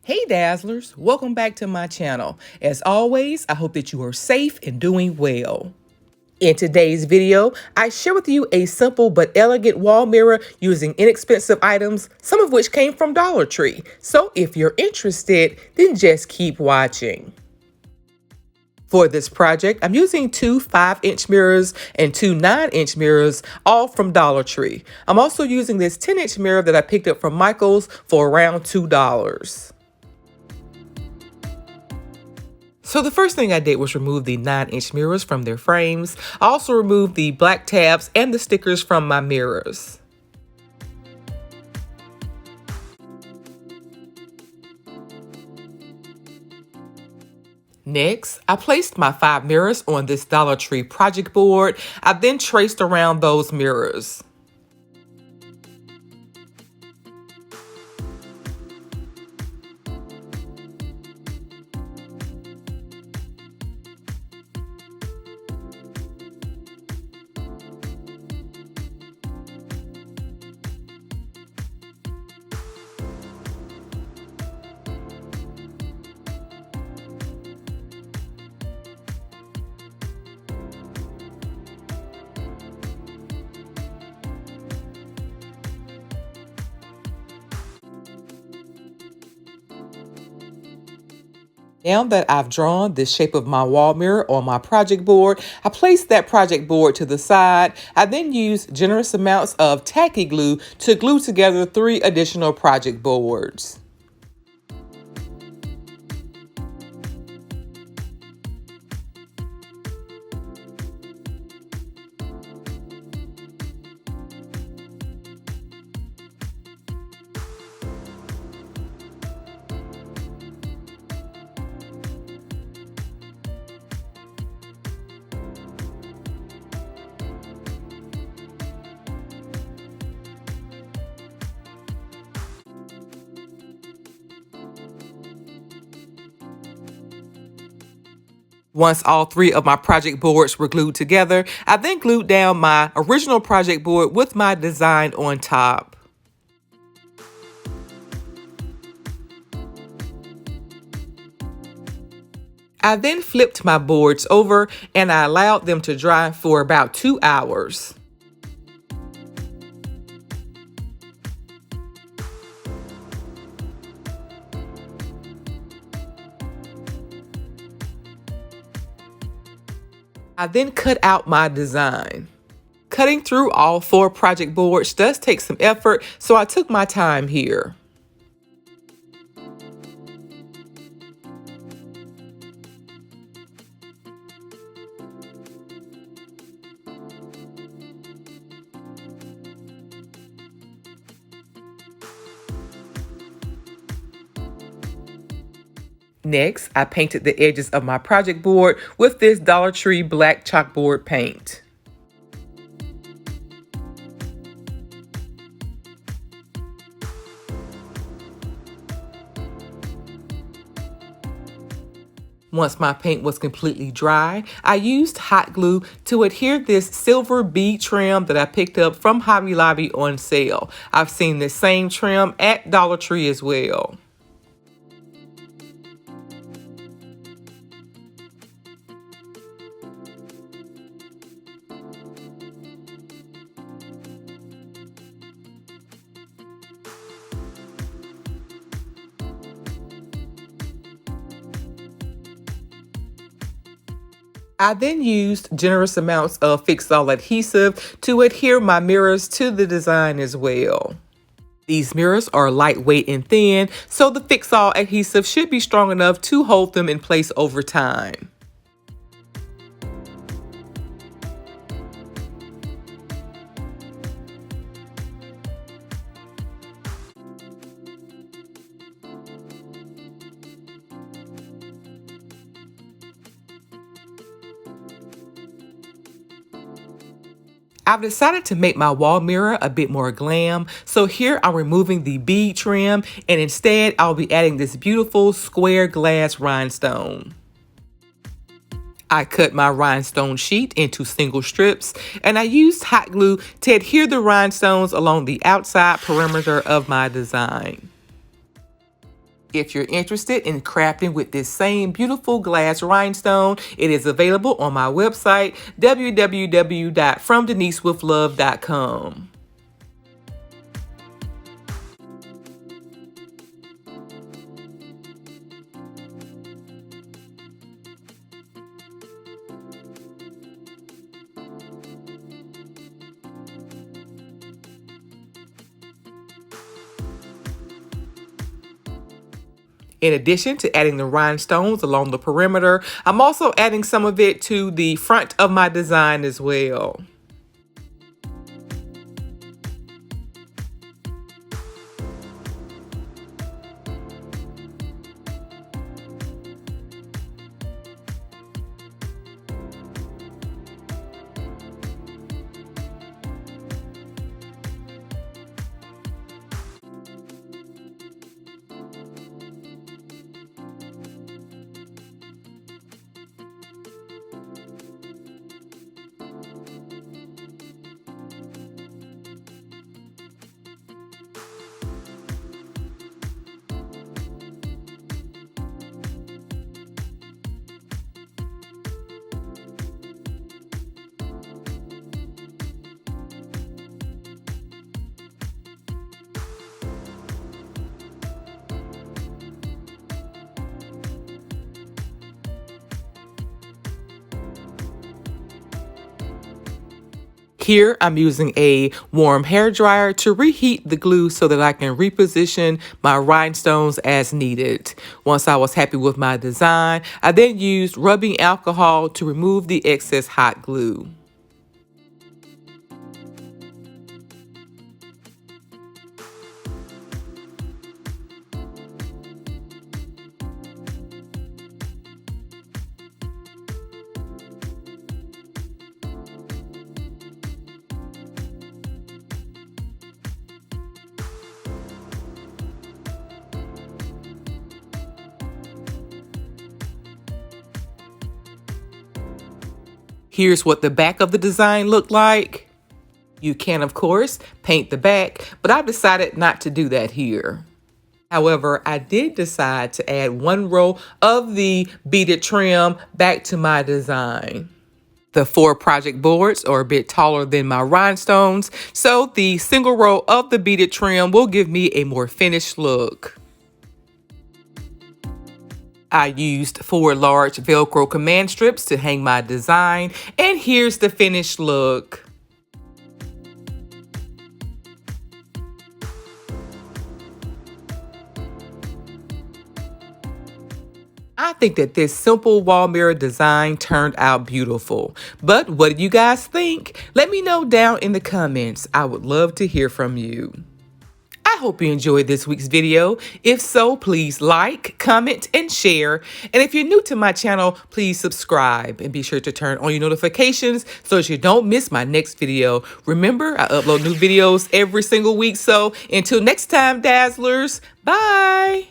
Hey Dazzlers, welcome back to my channel. As always, I hope that you are safe and doing well. In today's video, I share with you a simple but elegant wall mirror using inexpensive items, some of which came from Dollar Tree. So if you're interested, then just keep watching. For this project, I'm using two 5-inch mirrors and two 9-inch mirrors, all from Dollar Tree. I'm also using this 10-inch mirror that I picked up from Michael's for around $2. So the first thing I did was remove the 9-inch mirrors from their frames. I also removed the black tabs and the stickers from my mirrors. Next, I placed my 5 mirrors on this Dollar Tree project board. I then traced around those mirrors. Now that I've drawn the shape of my wall mirror on my project board, I place that project board to the side. I then use generous amounts of tacky glue to glue together 3 additional project boards. Once all 3 of my project boards were glued together, I then glued down my original project board with my design on top. I then flipped my boards over and I allowed them to dry for about 2 hours. I then cut out my design. Cutting through all 4 project boards does take some effort, so I took my time here. Next, I painted the edges of my project board with this Dollar Tree black chalkboard paint. Once my paint was completely dry, I used hot glue to adhere this silver bead trim that I picked up from Hobby Lobby on sale. I've seen this same trim at Dollar Tree as well. I then used generous amounts of Fix-All adhesive to adhere my mirrors to the design as well. These mirrors are lightweight and thin, so the Fix-All adhesive should be strong enough to hold them in place over time. I've decided to make my wall mirror a bit more glam, so here I'm removing the bead trim and instead I'll be adding this beautiful square glass rhinestone. I cut my rhinestone sheet into single strips and I used hot glue to adhere the rhinestones along the outside perimeter of my design. If you're interested in crafting with this same beautiful glass rhinestone, it is available on my website, www.fromdenisewithlove.com. In addition to adding the rhinestones along the perimeter, I'm also adding some of it to the front of my design as well. Here, I'm using a warm hair dryer to reheat the glue so that I can reposition my rhinestones as needed. Once I was happy with my design, I then used rubbing alcohol to remove the excess hot glue. Here's what the back of the design looked like. You can, of course, paint the back, but I've decided not to do that here. However, I did decide to add one row of the beaded trim back to my design. The 4 project boards are a bit taller than my rhinestones, so the single row of the beaded trim will give me a more finished look. I used 4 large Velcro command strips to hang my design, and here's the finished look. I think that this simple wall mirror design turned out beautiful. But what do you guys think? Let me know down in the comments. I would love to hear from you. I hope you enjoyed this week's video. If so, please like, comment, and share. And if you're new to my channel, please subscribe and be sure to turn on your notifications so that you don't miss my next video. Remember, I upload new videos every single week. So until next time, Dazzlers, bye.